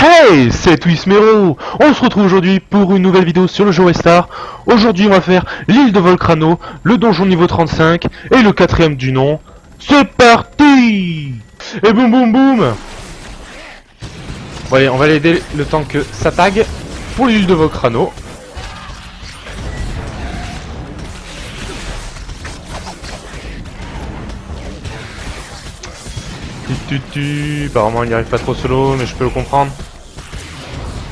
Hey, c'est Twismero. On se retrouve aujourd'hui pour une nouvelle vidéo sur le jeu Westar. Aujourd'hui on va faire l'île de Volcrano, le donjon niveau 35 et le quatrième du nom. C'est parti. Et boum boum boum. Bon allez, on va l'aider le temps que ça tag pour l'île de Volcrano. Apparemment il n'y arrive pas trop solo, mais je peux le comprendre.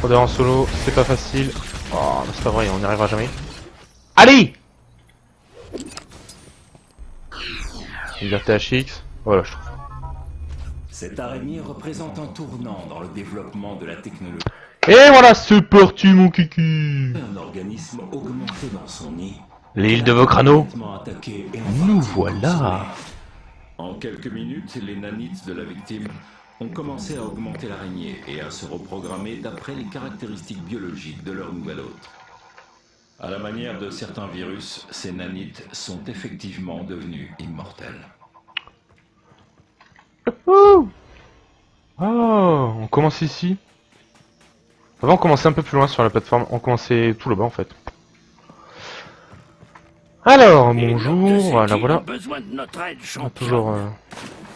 Rôdeur en solo, c'est pas facile. Oh, c'est pas vrai, on n'y arrivera jamais. Allez! Liberté HX, voilà, je trouve. Cette araignée représente un tournant dans le développement de la technologie. Et voilà, c'est parti mon kiki! Un organisme augmenté dans son nid. L'île de Volcrano. Attaqué et Nous voilà! En quelques minutes, les nanites de la victime ont commencé à augmenter l'araignée et à se reprogrammer d'après les caractéristiques biologiques de leur nouvel hôte. À la manière de certains virus, ces nanites sont effectivement devenus immortels. Oh, on commence ici. Avant on commençait un peu plus loin sur la plateforme, on commençait tout là-bas en fait. Alors, bonjour, voilà, voilà. Besoin de notre aide, champion. Toujours,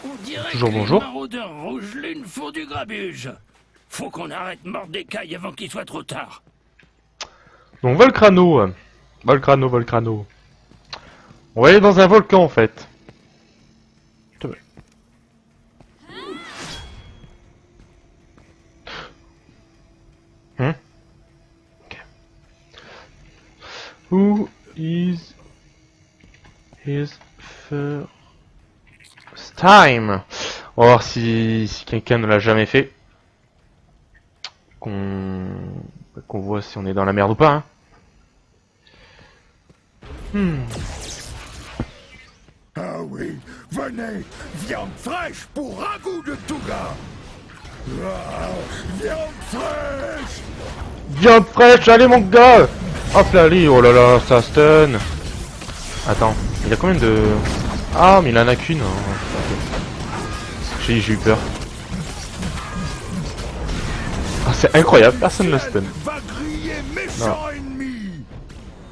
On dirait toujours que bonjour. Les maraudeurs rouges lune font du grabuge. Faut qu'on arrête Mordecai avant qu'il soit trop tard. Donc Volcrano. Volcrano. On va aller dans un volcan en fait. Okay. Who is his first time? On va voir si quelqu'un ne l'a jamais fait. Qu'on voit si on est dans la merde ou pas. Ah oui, venez, viande fraîche pour ragoût de Touga. Ah, viande fraîche. Viande fraîche, allez mon gars. Hop là, allez, oh là là, ça stun. Attends, il a combien de... Ah, mais il en a qu'une. J'ai eu peur. Ah, c'est incroyable, personne ne le stun. Va griller méchant ennemi.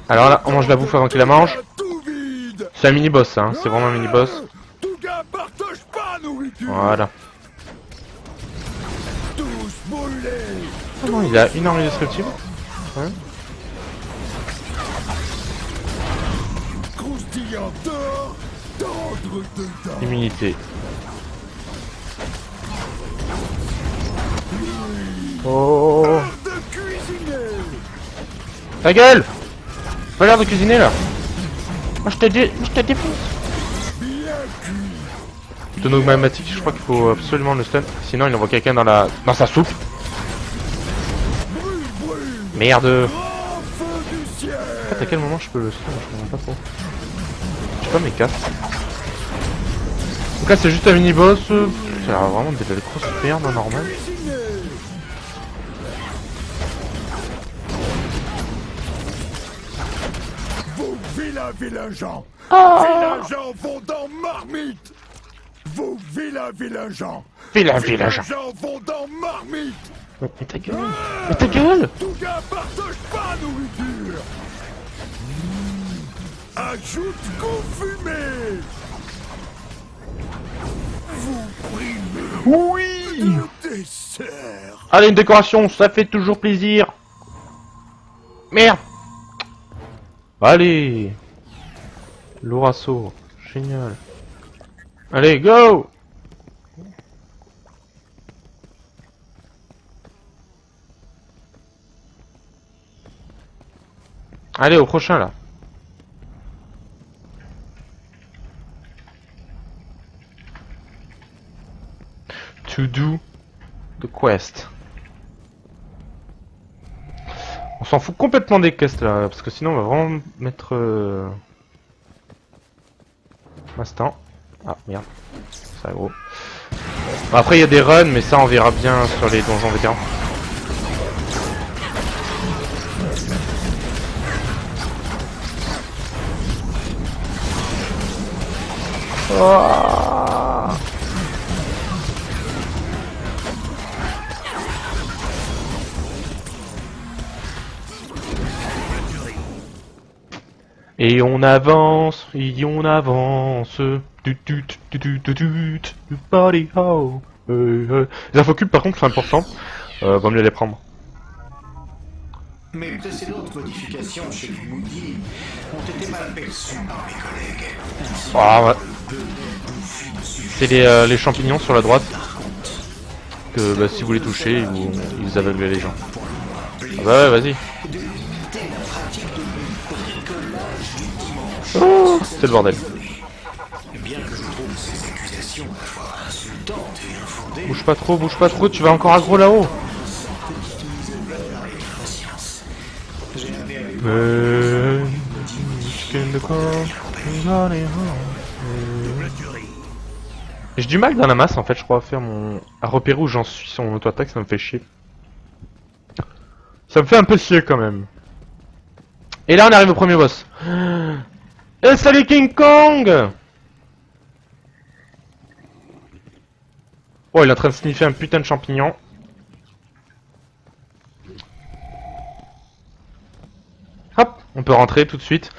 Alors là, on mange la bouffe avant qu'il la mange. Tout vide. C'est un mini-boss, hein, c'est vraiment un mini-boss. Touga partage pas nourriture. Voilà. Tous brûlés. Ah non, il a une arme destructible. Ouais. Croustillant dehors, tendre dedans. Immunité. Oh, Heure de cuisiner. ta gueule. Pas l'air de cuisiner là. Moi je te défonce. Bien cuit. Tonneau magmatique, je crois qu'il faut absolument le stun. Sinon il envoie quelqu'un dans sa soupe. Brûle, brûle. Merde. Grand feu du ciel. En fait, à quel moment je peux le stun? Je comprends pas trop. Je sais pas mes castes. Donc là c'est juste un mini-boss. Ça a l'air vraiment des belles grosses merdes normal. Cuisiner. Vos vilains gens. Vilains gens vont dans marmite. Vos vilains gens. Vilain gens vont dans marmite. Mais ta gueule. Mais ta gueule. Touga partage pas nourriture. Ajoute confumé. Vous primez Oui. de dessert. Allez, une décoration, ça fait toujours plaisir. Merde. Allez. Lorasso, génial. Allez, go. Allez, au prochain là. To do the quest. On s'en fout complètement des quests là, parce que sinon on va vraiment mettre... Instant. Ah merde. Ça gros. Bon, après il y a des runs, mais ça on verra bien sur les donjons vétérans. Oh. Et on avance, et on avance. Body ho. Les infocubes par contre c'est important. Va mieux les prendre. Mes précédentes modifications chez Moody ont été mal perçues par mes collègues. Ah ouais. C'est les champignons sur la droite. Que bah, si vous les touchez, ils aveuglent les gens. Ah bah ouais, vas-y. Oh, c'est le bordel. Bien que je trouve ces accusations à la fois insultantes et infondées, Bouge pas trop, tu vas encore aggro là-haut. J'ai du mal dans la masse en fait, je crois, à repérer où j'en suis sur mon auto-attaque, ça me fait chier. Ça me fait un peu chier quand même. Et là on arrive au premier boss. Et salut King Kong! Oh, il est en train de sniffer un putain de champignon. Hop, on peut rentrer tout de suite.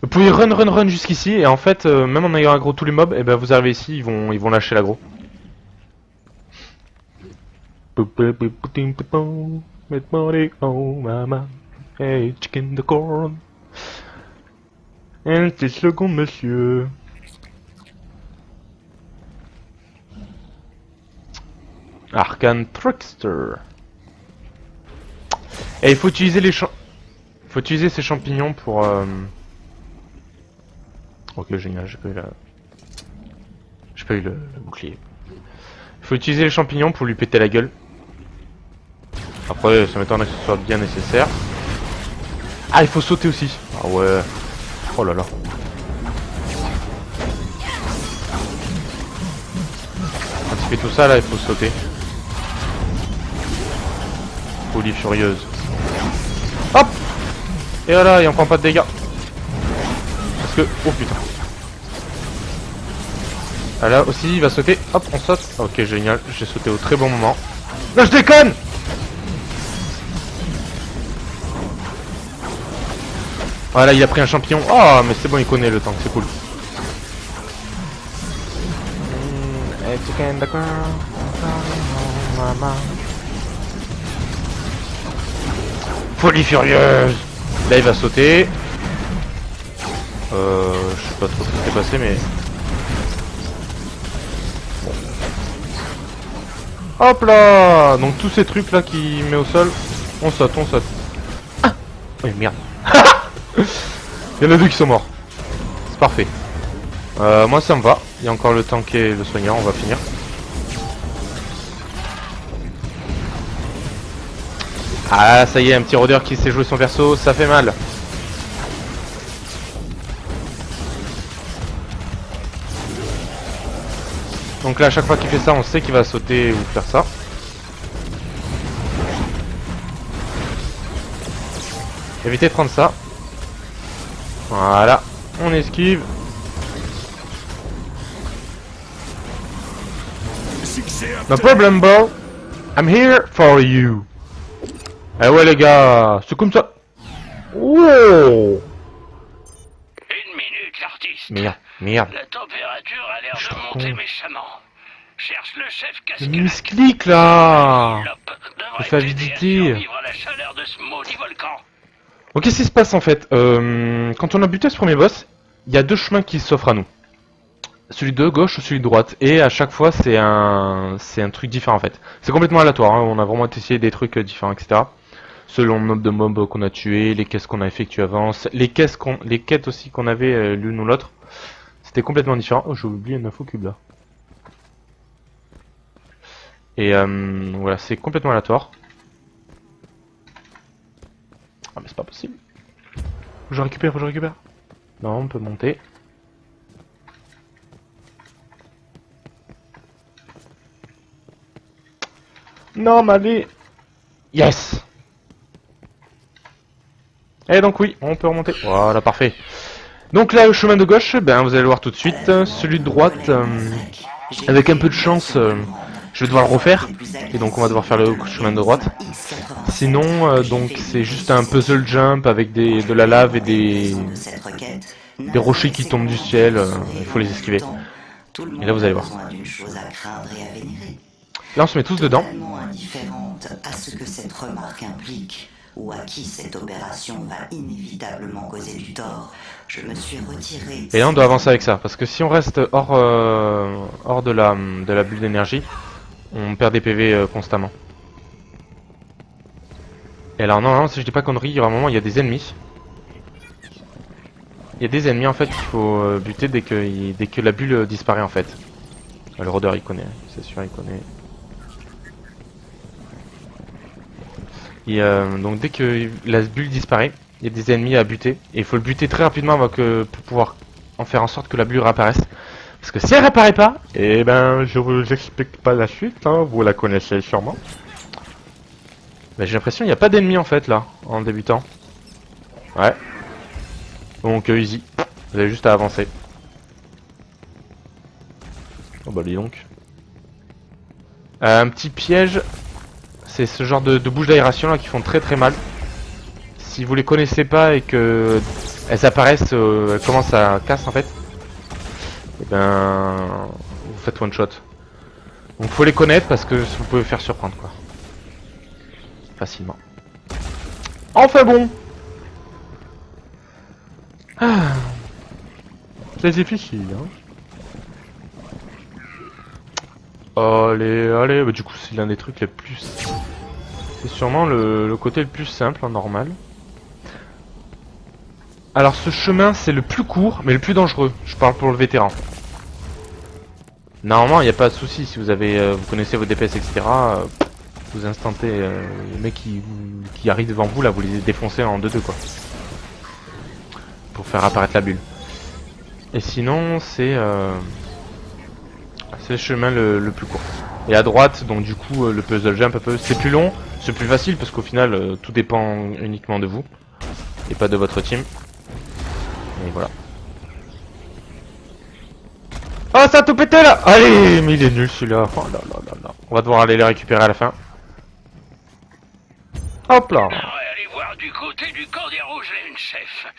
Vous pouvez run jusqu'ici et en fait, même en ayant aggro tous les mobs, et ben vous arrivez ici, ils vont lâcher l'aggro. Hey, chicken the corn. Un petit second, monsieur. Arcane Trickster. Et il faut utiliser faut utiliser ces champignons pour... Ok, génial, j'ai pas eu le bouclier. Il faut utiliser les champignons pour lui péter la gueule. Après, ça m'étonnerait que ce soit bien nécessaire. Ah, il faut sauter aussi. Ah ouais. Oh là là. Quand il fait tout ça, là, il faut sauter. Folie furieuse. Hop! Et voilà, il en prend pas de dégâts. Parce que... Oh putain. Ah là aussi, il va sauter. Hop, on saute. Ok, génial. J'ai sauté au très bon moment. Non, je déconne! Voilà, il a pris un champignon. Oh, mais c'est bon, il connaît le tank, c'est cool. Folie furieuse! Là, il va sauter. Je sais pas trop ce qui s'est passé, mais... Bon. Hop là! Donc tous ces trucs là qui met au sol, on saute. Ah! Oui, merde. Il y en a deux qui sont morts. C'est parfait. Moi ça me va. Il y a encore le tank et le soignant, on va finir. Ah ça y est, un petit rôdeur qui sait jouer son perso, ça fait mal. Donc là à chaque fois qu'il fait ça, on sait qu'il va sauter ou faire ça. Évitez de prendre ça. Voilà, on esquive. No problem, bro. I'm here for you. Eh ouais les gars, c'est comme ça. Wow. Une minute, l'artiste. Merde. La température a l'air de monter méchamment. Cherche le chef Le cascade. misclic là. Devrait Fait t'aider à avidité. survivre à la chaleur de ce maudit volcan. Donc qu'est-ce qui se passe en fait? Quand on a buté ce premier boss, il y a deux chemins qui s'offrent à nous. Celui de gauche ou celui de droite. Et à chaque fois c'est un truc différent en fait. C'est complètement aléatoire, hein. On a vraiment essayé des trucs différents, etc. Selon le nombre de mobs qu'on a tués, les quêtes qu'on a effectuées avant, les quêtes aussi qu'on avait l'une ou l'autre. C'était complètement différent. Oh, j'ai oublié une info cube là. Et voilà, c'est complètement aléatoire. Ah mais c'est pas possible. Faut que je récupère. Non, on peut monter. Non, ma vie. Yes. Et donc oui, on peut remonter. Voilà, parfait. Donc là, le chemin de gauche, ben vous allez le voir tout de suite. Celui de droite, avec un peu de chance, je je vais devoir le refaire. Et donc on va devoir faire le chemin de droite. Sinon, donc c'est juste un puzzle jump avec de la lave et des rochers qui tombent du ciel. Il faut les esquiver. Et là vous allez voir. Là on se met tous dedans. Indifférente à ce que cette remarque implique ou à qui cette opération va inévitablement causer du tort, je me suis retiré. Et là on doit avancer avec ça, parce que si on reste hors de la bulle d'énergie, on perd des PV constamment. Et alors non, si je dis pas connerie, il y aura un moment, il y a des ennemis. Il y a des ennemis en fait qu'il faut buter dès que la bulle disparaît en fait. Le rôdeur il connaît, c'est sûr il connaît. Et donc dès que la bulle disparaît, il y a des ennemis à buter. Et il faut le buter très rapidement pour pouvoir en faire en sorte que la bulle réapparaisse. Parce que si elle réapparaît pas, eh ben je vous explique pas la suite, hein, vous la connaissez sûrement. Mais j'ai l'impression qu'il n'y a pas d'ennemis en fait là, en débutant. Ouais. Donc easy, vous avez juste à avancer. Oh bah dis donc. Un petit piège. C'est ce genre de bouches d'aération là qui font très mal. Si vous les connaissez pas et que elles apparaissent, elles commencent à casser en fait. Et ben vous faites one shot. Donc faut les connaître parce que vous pouvez faire surprendre quoi. Facilement. Enfin bon. Ah. C'est difficile hein. Allez, bah, du coup c'est l'un des trucs les plus... C'est sûrement le côté le plus simple en normal. Alors ce chemin c'est le plus court mais le plus dangereux, je parle pour le vétéran. Normalement il n'y a pas de souci si vous avez vous connaissez vos DPS etc. Vous instantez les mecs qui arrivent devant vous là, vous les défoncez en 2-2 quoi. Pour faire apparaître la bulle. Et sinon c'est le chemin le plus court. Et à droite, donc du coup le puzzle jump un peu, c'est plus long, c'est plus facile parce qu'au final tout dépend uniquement de vous et pas de votre team. Et voilà. Oh ça a tout pété là. Allez, mais il est nul celui-là. Oh là là là là. On va devoir aller les récupérer à la fin. Hop là. Allez voir du côté du camp des rouges, chef.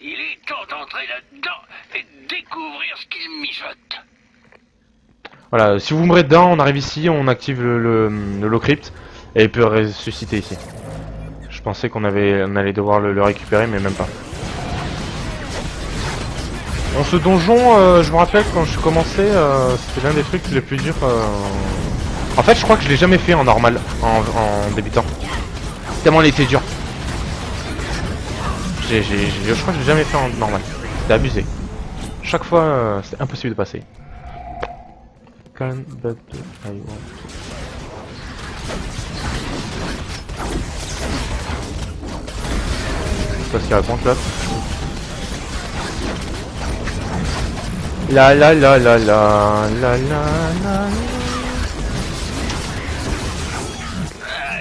Il est temps d'entrer là-dedans et de découvrir ce qu'ils mijotent. Voilà, si vous mourrez dedans, on arrive ici, on active le low crypt et il peut ressusciter ici. Je pensais on allait devoir le récupérer, mais même pas. Dans ce donjon, je me rappelle quand je commençais, c'était l'un des trucs les plus durs. En fait, je crois que je l'ai jamais fait en normal, en débutant. Tellement il était dur. Je crois que je l'ai jamais fait en normal. C'était abusé. Chaque fois, c'est impossible de passer. C'est pas ce qu'il raconte là. La la la la la la la la.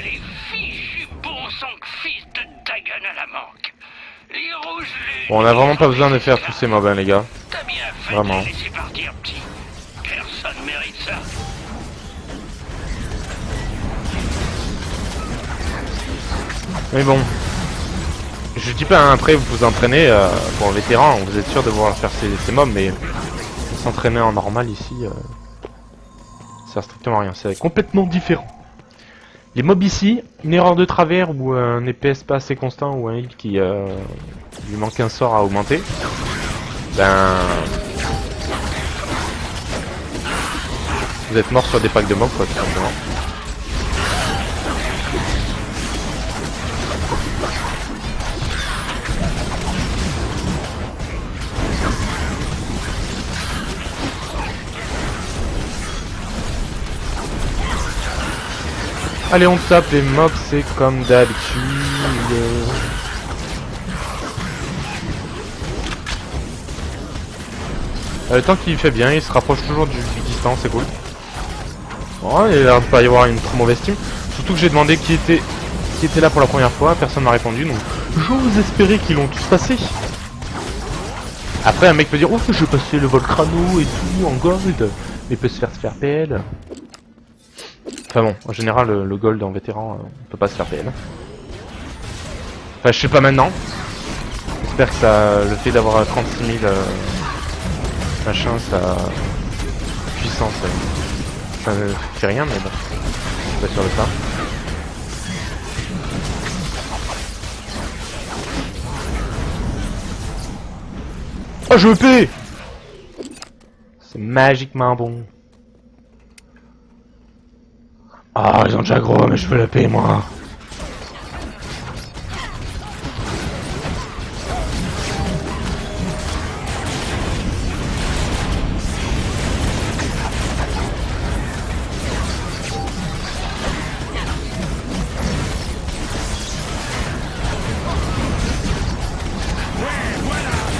Les fichus bon sang que fils de Dagon à la manque. Les rouges, Bon, on a vraiment pas besoin de faire tous ces mobs hein, les gars. t'as bien fait Vraiment. de les laisser partir, petit. Personne mérite ça. Mais bon, je dis pas hein, après vous vous entraînez pour un vétéran, vous êtes sûr de pouvoir faire ces mobs, mais s'entraîner en normal ici, ça sert strictement à rien, c'est complètement différent. Les mobs ici, une erreur de travers ou un EPS pas assez constant ou un heal qui lui manque un sort à augmenter, ben vous êtes mort sur des packs de mobs quoi tout simplement. Allez on tape les mobs, c'est comme d'habitude. Le temps qu'il fait bien, il se rapproche toujours du distant, c'est cool. Bon, il a l'air de pas y avoir une trop mauvaise team. Surtout que j'ai demandé qui était là pour la première fois, personne m'a répondu, donc j'ose espérer qu'ils l'ont tous passé. Après un mec peut dire oh je vais passer le Volcrano et tout en gold, mais peut se faire PL. Enfin bon, en général, le gold en vétéran, on peut pas se faire PN. Enfin, je sais pas maintenant. J'espère que ça, le fait d'avoir 36 000 machin, ça puissance, ça ne fait rien, mais bon, je suis pas sûr de ça. Oh, je EP! C'est magiquement bon. Ah, ils ont déjà gros, mais je peux la payer moi.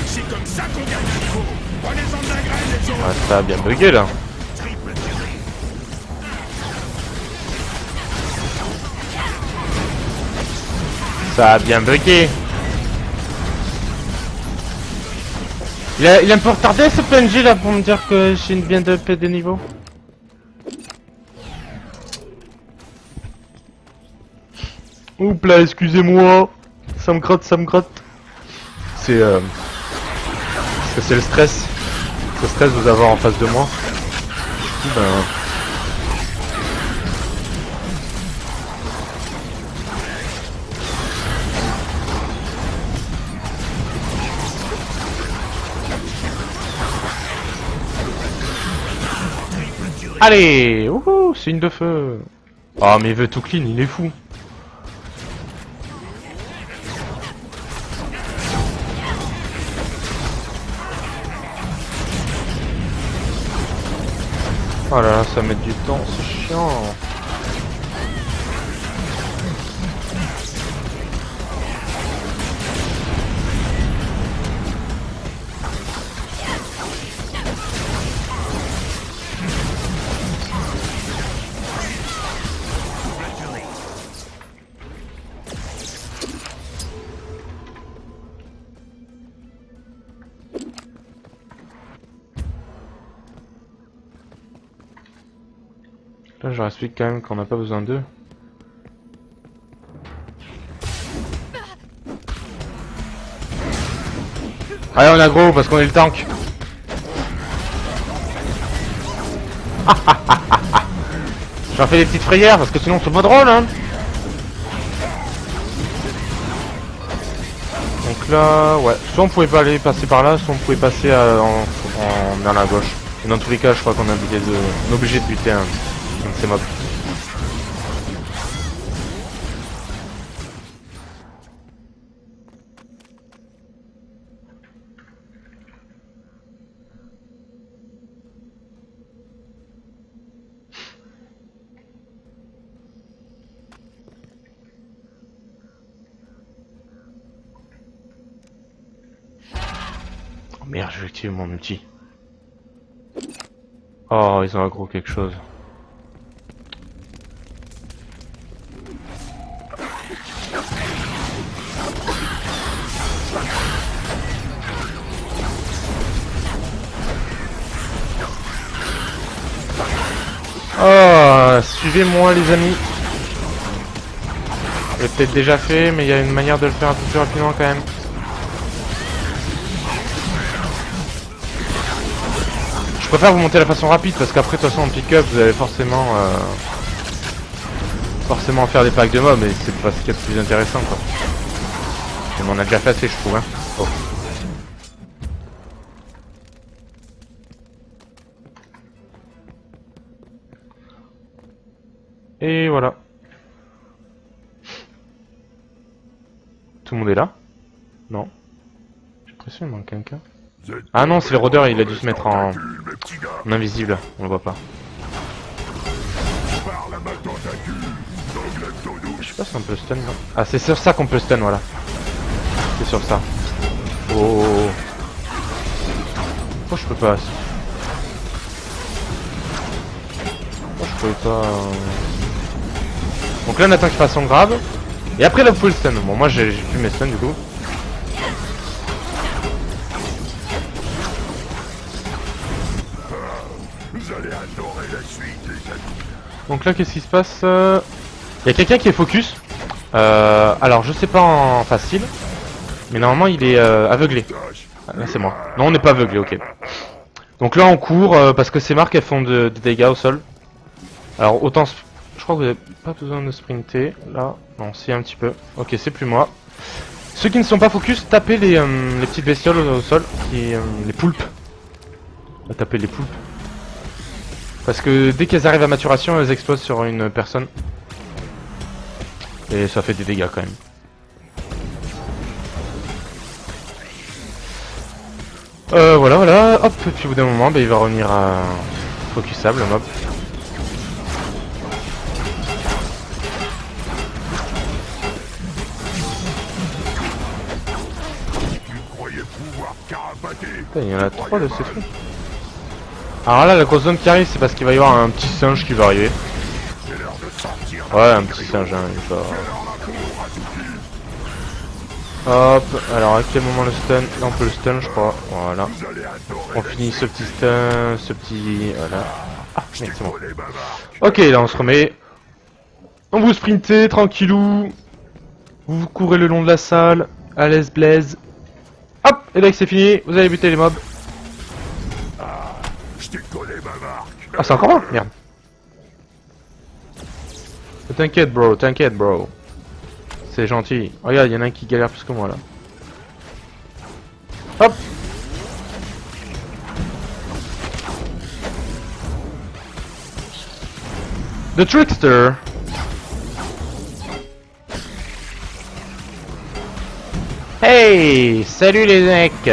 C'est comme ça qu'on gagne un niveau. Prenez-en de la graine, les autres. Ah, ça a bien bugué là. Triple tiré. Ça a bien bugué. Il a un peu retardé ce PNJ là pour me dire que j'ai une bien de paix de niveau. Oups là, excusez-moi. Ça me gratte, ça me gratte. C'est parce que c'est le stress. Le stress de vous avoir en face de moi. Du coup, ben... Allez, wouhou, c'est une de feu. Oh mais il veut tout clean, il est fou. Oh là là, ça va mettre du temps, c'est chiant. Là, je leur explique quand même qu'on n'a pas besoin d'eux. Allez, on a gros parce qu'on est le tank. J'en fais des petites frayères parce que sinon c'est pas drôle, hein. Donc là, ouais, soit on pouvait pas aller passer par là, soit on pouvait passer dans la gauche. Et dans tous les cas, je crois qu'on est obligé de buter un de ces mobs. Oh merde, je vais activer mon ulti. Oh, ils ont aggro quelque chose. Oh, suivez-moi les amis. Je l'ai peut-être déjà fait, mais il y a une manière de le faire un peu plus rapidement quand même. Je préfère vous monter la façon rapide parce qu'après de toute façon en pick-up vous allez forcément faire des packs de mobs et c'est pas ce qu'il y a de plus intéressant quoi. Mais on a déjà fait assez je trouve hein. Oh. Et voilà. Tout le monde est là? Non. J'ai l'impression qu'il manque quelqu'un. Ah non, c'est le rôdeur, il a dû se mettre en invisible, on le voit pas. Je sais pas si on peut stun, non. Ah, c'est sur ça qu'on peut stun, voilà. C'est sur ça. Oh. Pourquoi je peux pas? Pourquoi je peux pas... Donc là, on attend qu'il fasse son grave. Et après, là, vous pouvez le stun. Bon, moi, j'ai plus mes stuns, du coup. Vous allez adorer la suite, les amis. Donc là, qu'est-ce qui se passe? Il y a quelqu'un qui est focus. Alors, je sais pas en facile. Mais normalement, il est aveuglé. Ah, là, c'est moi. Non, on n'est pas aveuglé, ok. Donc là, on court parce que ces marques, elles font des dégâts au sol. Alors, autant... Je crois que vous n'avez pas besoin de sprinter. Là, non, si, un petit peu. Ok, c'est plus moi. Ceux qui ne sont pas focus, tapez les petites bestioles au sol. Les poulpes. On va taper les poulpes. Parce que dès qu'elles arrivent à maturation, elles explosent sur une personne. Et ça fait des dégâts quand même. Voilà, voilà. Hop, et puis au bout d'un moment, bah, il va revenir à focusable, le mob. Putain, il y en a 3 de ces trucs. Alors là, la grosse zone qui arrive, c'est parce qu'il va y avoir un petit singe qui va arriver. Ouais, un petit singe, hein, il va... Hop, alors à quel moment le stun? Là on peut le stun je crois, voilà. On finit ce petit stun, ce petit... voilà. Ah, mec, c'est bon. Ok, là on se remet. On vous sprintez, tranquillou. Vous courez le long de la salle, à l'aise blaze. Hop, et là que c'est fini, vous allez buter les mobs. Ah, c'est encore un? Merde. T'inquiète bro, t'inquiète bro. C'est gentil. Regarde, il y en a un qui galère plus que moi là. Hop. The Trickster. Hey, salut les mecs.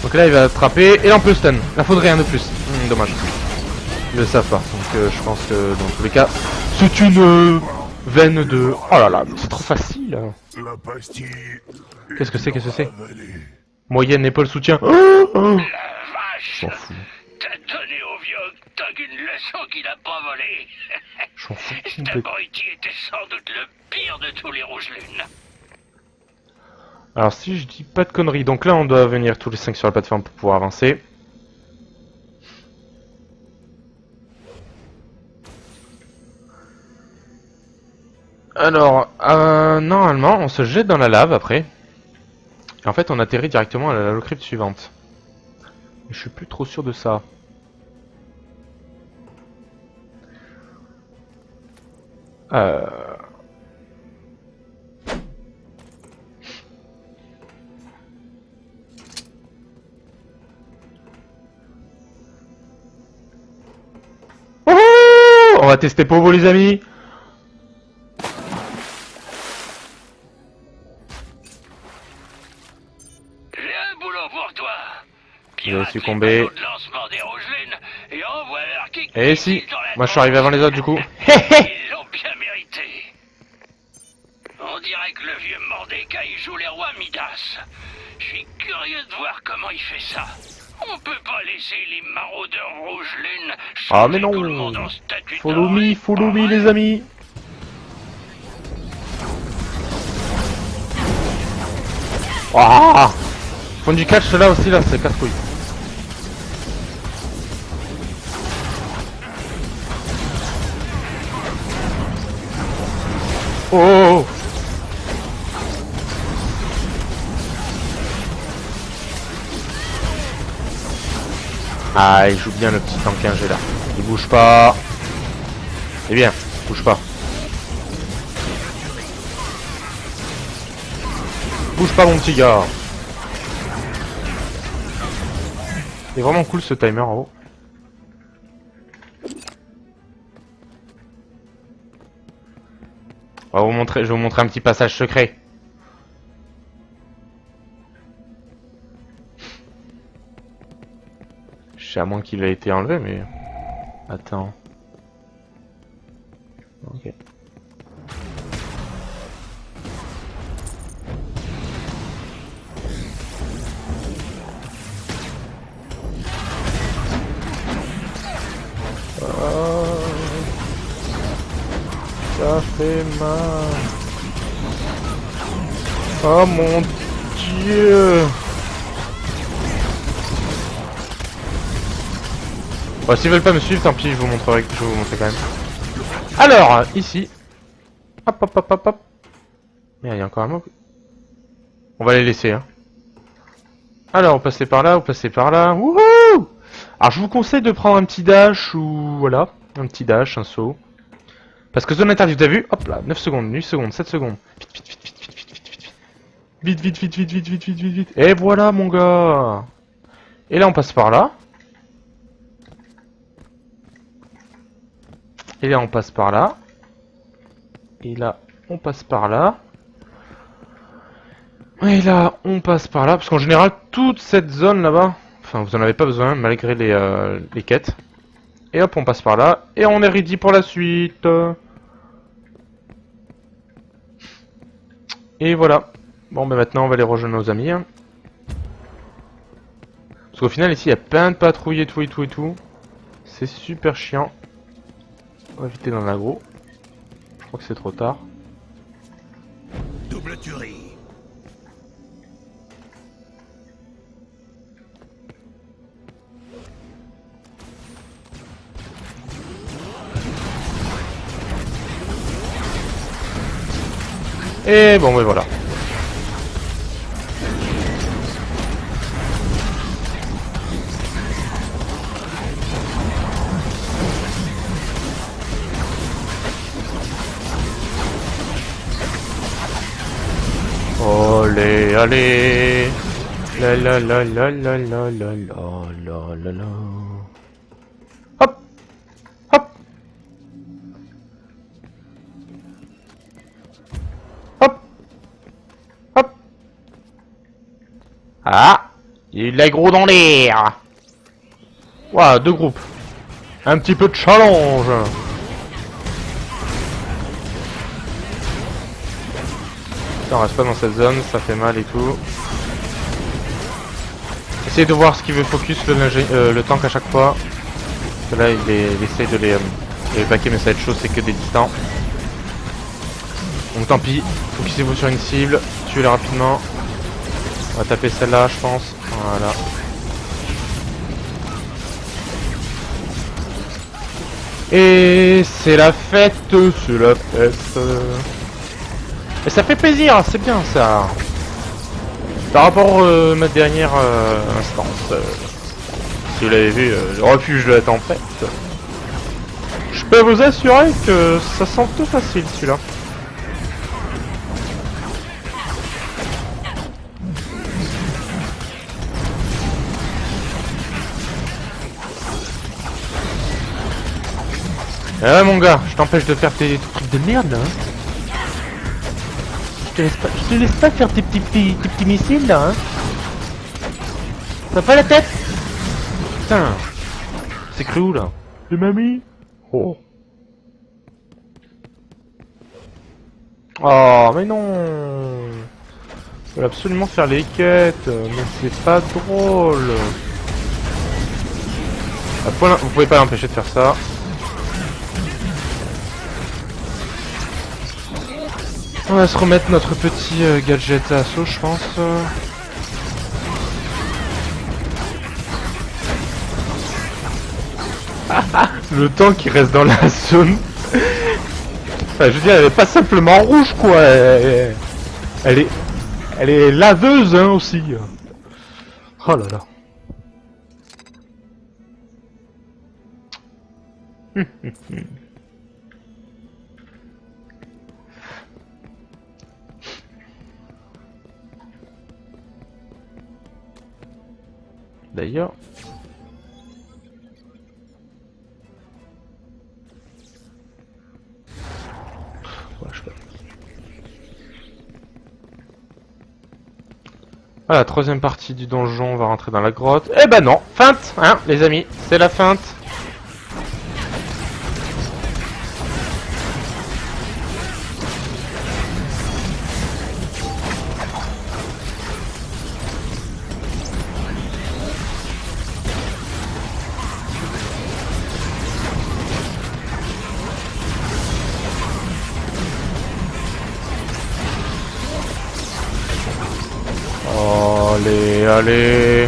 Donc là il va attraper et là on peut stun. Là faudrait rien de plus. Dommage. Ils le savent pas. Donc je pense que dans tous les cas c'est une veine de... Oh là là, c'est trop facile. Qu'est-ce que c'est? Qu'est-ce que c'est? Moyenne épaule soutien. La vache! J'en fous. T'as donné au vieux Octog une leçon qu'il a pas volée. J'en fous. Cet abruti était sans doute le pire de tous les rouges lunes. Alors si je dis pas de conneries, donc là on doit venir tous les 5 sur la plateforme pour pouvoir avancer. Alors, normalement on se jette dans la lave après. Et en fait on atterrit directement à la lave-crypte suivante. Je suis plus trop sûr de ça. Oh, on va tester pour vous les amis. J'ai un boulot pour toi. Il a succombé. De lancement des rouges lunes et envoie-leur qui... Et si, moi je suis arrivé avant les autres du coup. Ils l'ont bien mérité. On dirait que le vieux Mordecai joue les rois Midas. Je suis curieux de voir comment il fait ça. On peut pas laisser les maraudeurs rouges lunes Ah mais non. tout le monde en statut Follow me les amis. Ah, font du catch là aussi là, c'est casse-couille. Oh. Ah, il joue bien le petit tank 1G là. Il bouge pas. C'est bien, bouge pas. Bouge pas mon petit gars. C'est vraiment cool ce timer en haut. Je vais vous montrer un petit passage secret. Je sais à moins qu'il a été enlevé, mais... Attends. Ok. Ça fait mal. Oh mon dieu. Bon, s'ils veulent pas me suivre, tant pis, je vous montrerai quand même. Alors, ici. Hop, hop, hop, hop, hop. Merde, il y a encore un mot. On va les laisser, hein. Alors, vous passez par là, vous passez par là. Wouhou! Alors, je vous conseille de prendre un petit dash ou... Voilà. Un petit dash, un saut. Parce que zone interdite, vous avez vu? Hop là, 9 secondes, 8 secondes, 7 secondes. Vite, vite, vite, vite, vite, vite, vite, vite. Vite, vite, vite, vite, vite, vite, vite, vite, vite. Et voilà, mon gars. Et là, on passe par là. Et là, on passe par là. Et là, on passe par là. Et là, on passe par là. Parce qu'en général, toute cette zone là-bas... Enfin, vous en avez pas besoin, malgré les quêtes. Et hop, on passe par là. Et on est ready pour la suite. Et voilà. Bon, ben maintenant, on va aller rejoindre nos amis. Hein. Parce qu'au final, ici, il y a plein de patrouilles et tout et tout et tout. C'est super chiant. On va éviter dans l'agro. Je crois que c'est trop tard. Double tuerie. Et bon, ben voilà. Olé, allez. La la la la la la la la la la. Hop. Hop. Hop. Hop. Ah. Il y a eu de l'aggro dans l'air. Ouah, deux groupes. Un petit peu de challenge. On reste pas dans cette zone, ça fait mal et tout. Essayez de voir ce qu'il veut focus le tank à chaque fois. Parce que là il essaye de les baquer, mais ça va être chaud, c'est que des distants. Donc tant pis, focusez-vous sur une cible, tuez-les rapidement. On va taper celle-là je pense. Voilà. Et c'est la fête, c'est la fête. Et ça fait plaisir, c'est bien ça. Par rapport à ma dernière instance, si vous l'avez vu, le refuge de la tempête, je peux vous assurer que ça sent tout facile celui-là. Eh ouais mon gars, je t'empêche de faire tes trucs de merde là. Hein. Je te laisse pas faire tes petits missiles là, hein. T'as pas la tête? Putain. C'est cru où là? C'est mamie? Oh. Oh mais non. Je veux absolument faire les quêtes, mais c'est pas drôle. Vous pouvez pas l'empêcher de faire ça. On va se remettre notre petit gadget à assaut, je pense. Le temps qui reste dans la zone. Enfin, je veux dire, elle est pas simplement rouge, quoi. Elle est laveuse, hein, aussi. Oh là là. D'ailleurs, ouais, je sais pas. Voilà, troisième partie du donjon, on va rentrer dans la grotte. Eh ben non, feinte, hein, les amis, c'est la feinte. Allez, allez.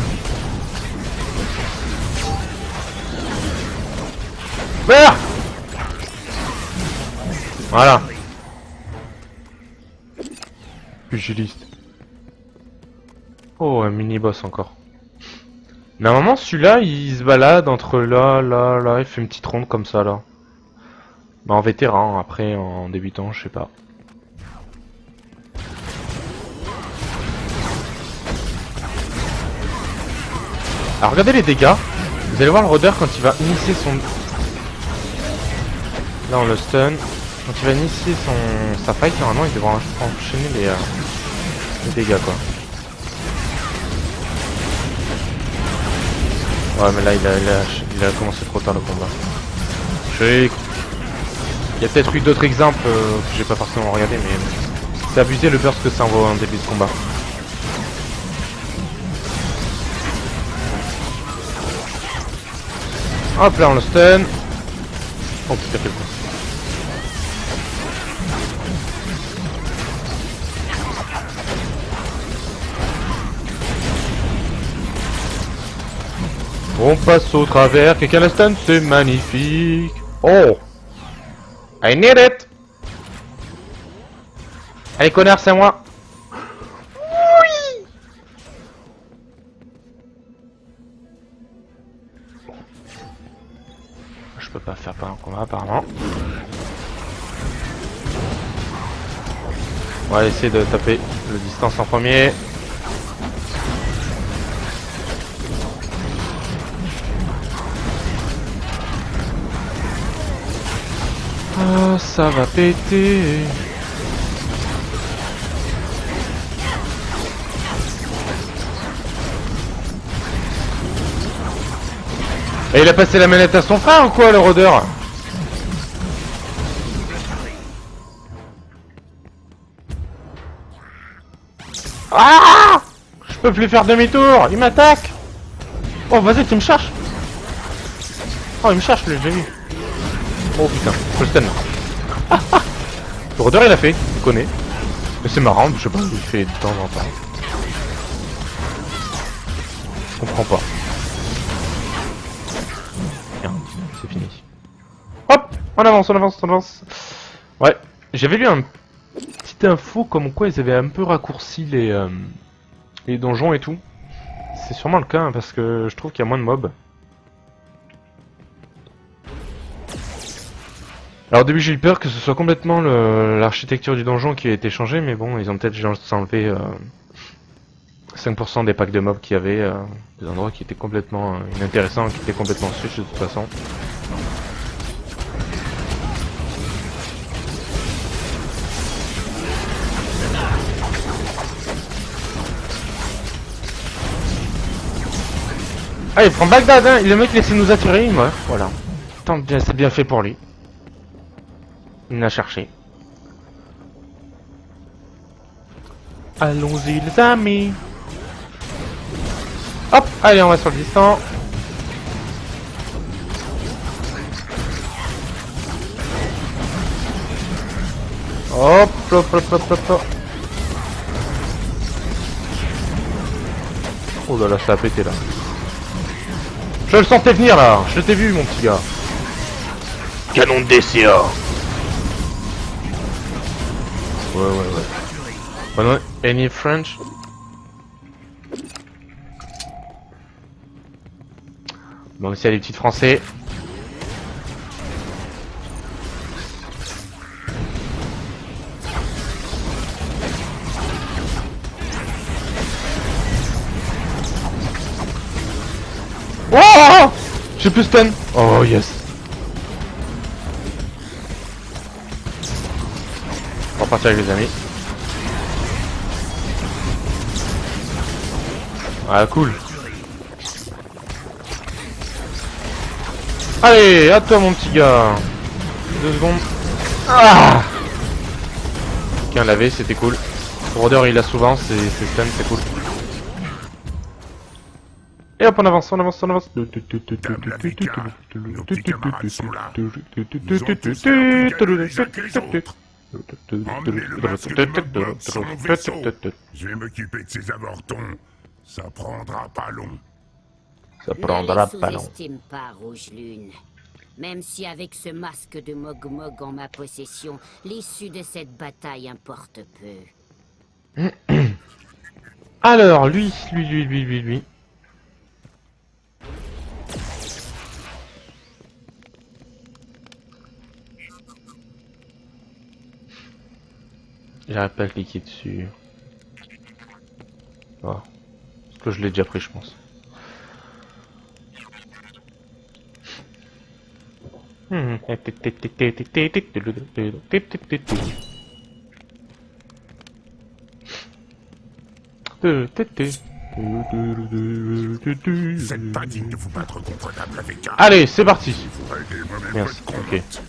Merde. Voilà. Pugiliste. Oh, un mini-boss encore. Normalement, celui-là, il se balade entre là, là, là. Il fait une petite ronde comme ça, là. Bah, en vétéran, après, en débutant, je sais pas. Alors, regardez les dégâts. Vous allez voir le rôdeur quand il va initier son... Là, on le stun. Quand il va initier sa fight, normalement, il devra enchaîner les dégâts, quoi. Ouais, mais là, il a commencé trop tard le combat. Il y a peut-être eu d'autres exemples que j'ai pas forcément regardé, mais c'est abusé le burst que ça envoie en début de combat. Hop là, on le stun. Oh putain, quel coup. On passe au travers, quelqu'un la stun, c'est magnifique. Oh, I need it. Allez connard, c'est à moi. Oui. Je peux pas faire pas un combat apparemment. On va essayer de taper le distance en premier. Oh, ça va péter. Et il a passé la manette à son frère ou quoi, le rôdeur? Ah! Je peux plus faire demi-tour, il m'attaque. Oh, vas-y, tu me cherches. Oh, il me cherche, j'ai vu. Oh putain, je le stun. Le rôdeur il a fait, je connais. Mais c'est marrant, je sais pas, il fait de temps en temps. Je comprends pas. Bien, c'est fini. Hop, on avance, on avance, on avance. Ouais, j'avais lu un petite info comme quoi ils avaient un peu raccourci les donjons et tout. C'est sûrement le cas hein, parce que je trouve qu'il y a moins de mobs. Alors au début j'ai eu peur que ce soit complètement l'architecture du donjon qui a été changée, mais bon, ils ont peut-être juste enlevé 5% des packs de mobs qu'il y avait, des endroits qui étaient complètement inintéressants, qui étaient complètement switch de toute façon. Ah, il prend Bagdad, hein, le mec laissait nous attirer, ouais, voilà. Tant bien, c'est bien fait pour lui. Il l'a cherché. Allons-y les amis. Hop, allez on va sur le distant. Hop, hop, hop, hop, hop, hop. Oh là là, ça a pété là. Je le sentais venir là, je t'ai vu mon petit gars. Canon de DCA. Ouais. Bon, any French? Bon, ici il y a les petites français. Oh! J'ai plus stun. Oh yes. On va partir avec les amis. Ah cool. Allez, à toi mon petit gars. 2 secondes. Ah! Quelqu'un l'avait, c'était cool. Rôdeur il l'a souvent, c'est stun, c'est cool. Et hop, on avance, on avance, on avance. Table avec un. Nos petits camarades sont là. Nous autres, on les a que les autres. Emmenez-le bas sous les mobs sur mon vaisseau. Je vais m'occuper de ces avortons. Ça prendra pas long. Ça prendra Ne pas les long. sous-estime pas, Rouge Lune. Même si avec ce masque de Mog-Mog en ma possession, l'issue de cette bataille importe peu. Alors, lui. J'arrête pas de cliquer dessus. Oh. Parce que je l'ai déjà pris, je pense. Vous êtes pas digne de vous battre contre Dame la Vega. Allez, c'est parti. Aidez-moi même Merci, pas de ok. combattre.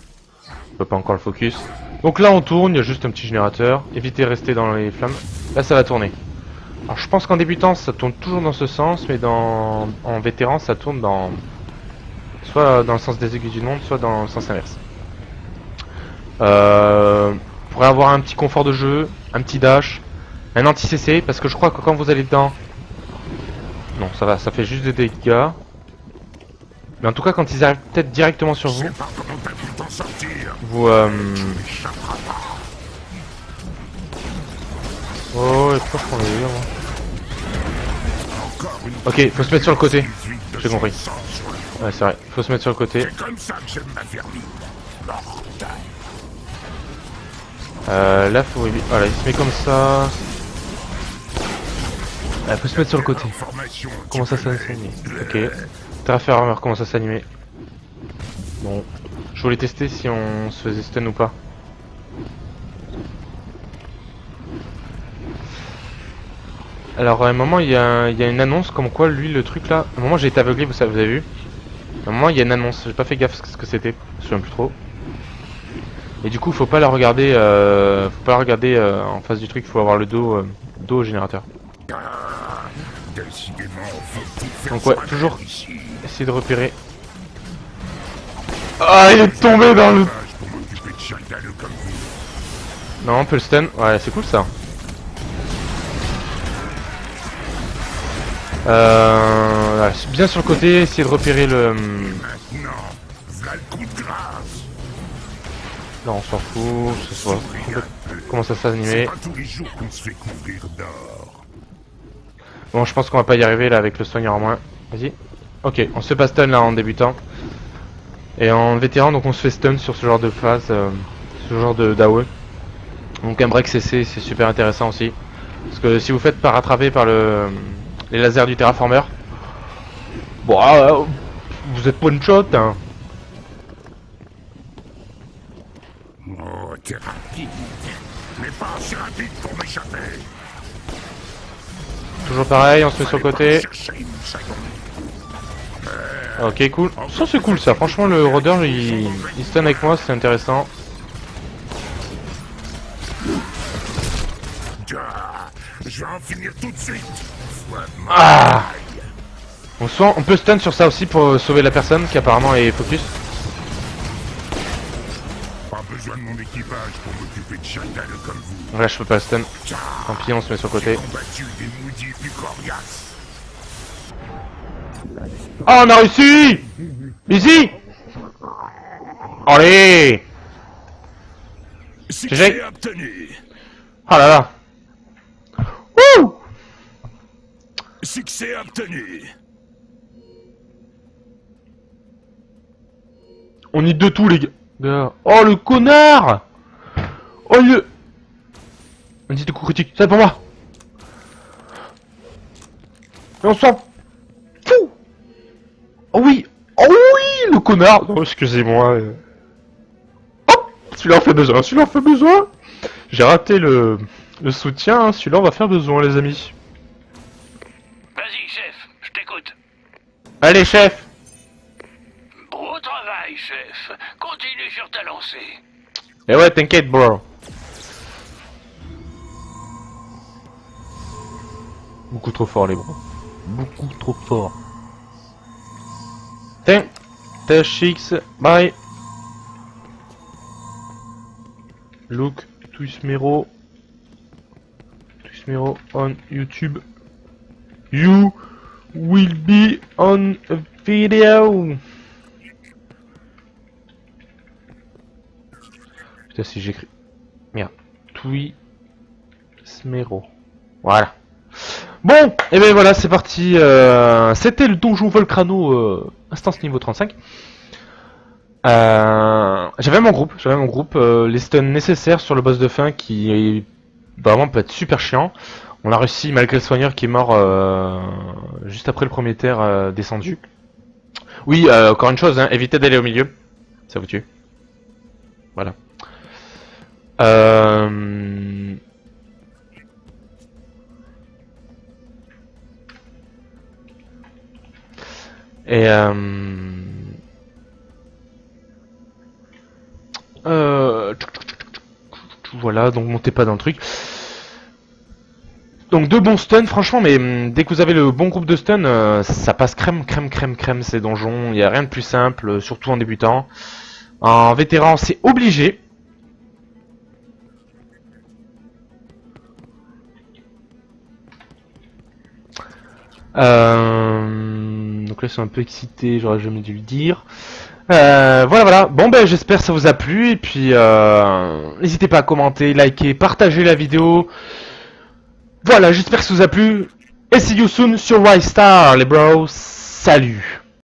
Je peux pas encore le focus. Donc là on tourne, il y a juste un petit générateur. Évitez de rester dans les flammes. Là ça va tourner. Alors je pense qu'en débutant ça tourne toujours dans ce sens, mais en vétéran ça tourne dans... soit dans le sens des aiguilles du monde, soit dans le sens inverse. Pour avoir un petit confort de jeu, un petit dash, un anti-CC, parce que je crois que quand vous allez dedans... Non, ça va, ça fait juste des dégâts. Mais en tout cas, quand ils arrivent peut-être directement sur Je vous, sais pas comment t'as pu t'en sortir. vous... M'échappera pas. Oh, et pourquoi je prends les dégâts, moi? Encore une Ok, faut se mettre sur le côté. 18 de J'ai compris. sang sur le- Ouais, c'est vrai, faut se mettre sur le côté. C'est comme ça que j'aime ma faire vivre. Mortel. Là, faut... Voilà, il se met comme ça. Faut se mettre sur le côté. Information, Comment ça tu peux s'anime? l'aider. Ok. Terraformer commence à s'animer. Bon. Je voulais tester si on se faisait stun ou pas. Alors à un moment il y a une annonce comme quoi lui le truc là. À un moment j'ai été aveuglé, vous avez vu. À un moment il y a une annonce, j'ai pas fait gaffe ce que c'était, je me souviens plus trop. Et du coup faut pas la regarder en face du truc, faut avoir le dos au générateur. Ah, décidément, faut tout faire Donc ouais, soi-même toujours ici. essayer de repérer. Ah il est tombé dans le... Pour m'occuper de Chandalo comme vous. Non on peut le stun, ouais c'est cool ça. Voilà, bien sur le côté, essayer de repérer le... Maintenant, v'là le coup de grâce. Non on s'en fout, ce soit... Comment ça C'est s'animer. pas tous les jours qu'on se fait couvrir d'or. Bon je pense qu'on va pas y arriver là avec le soigneur en moins. Vas-y. Ok, on se fait pas stun là en débutant. Et en vétéran donc on se fait stun sur ce genre de phase, ce genre de d'AOE. Donc un break CC c'est super intéressant aussi. Parce que si vous faites pas rattraper par les lasers du terraformer, bon, vous êtes one shot hein. Oh, t'es rapide. Mais pas assez rapide pour m'échapper. Toujours pareil, on se met sur le côté. Chercher une seconde. Ok cool. Ça c'est cool ça, franchement le rôdeur il stun avec moi, c'est intéressant. Ah, je vais en finir tout de suite. Ah, on peut stun sur ça aussi pour sauver la personne qui apparemment est focus. Pas besoin de mon équipage pour m'occuper de Chandalo comme vous. Là je peux pas le stun. Tant pis on se met sur le côté. Combattu des maudits plus coriaces. Oh on a réussi. Easy. Allez. Succès obtenu. Oh là là. Wouh. Succès obtenu. On est de tout les gars. Oh le connard. Oh le... Un petit coup critique, c'est pour moi. Et on s'en fout. Oh oui. Oh oui le connard. Oh excusez-moi. Hop. Celui-là en fait besoin, celui-là en fait besoin. J'ai raté le soutien, hein. Celui-là on va faire besoin les amis. Vas-y, chef, je t'écoute. Allez chef. Beau travail, chef. Continue sur ta lancée. Eh ouais t'inquiète bro. Beaucoup trop fort les bros. Beaucoup trop fort. Tiens. Tashix. Bye. Look Twismero on YouTube. You will be on a video. Putain, si j'écris... Merde. Tui... Smero. Voilà. Bon, et ben voilà, c'est parti. C'était le donjon Volcrano instance niveau 35. J'avais mon groupe, les stuns nécessaires sur le boss de fin qui est, vraiment peut être super chiant. On a réussi malgré le soigneur qui est mort juste après le premier terre descendu. Oui, encore une chose, hein, évitez d'aller au milieu, ça vous tue. Voilà. Et voilà, donc montez pas dans le truc. Donc 2 bons stuns, franchement, mais dès que vous avez le bon groupe de stuns, ça passe crème ces donjons. Il n'y a rien de plus simple, surtout en débutant. En vétéran, c'est obligé. Donc là, ils sont un peu excités, j'aurais jamais dû le dire. Voilà. Bon ben j'espère que ça vous a plu et puis n'hésitez pas à commenter, liker, partager la vidéo. Voilà, j'espère que ça vous a plu. Et see you soon sur Wildstar les bros. Salut.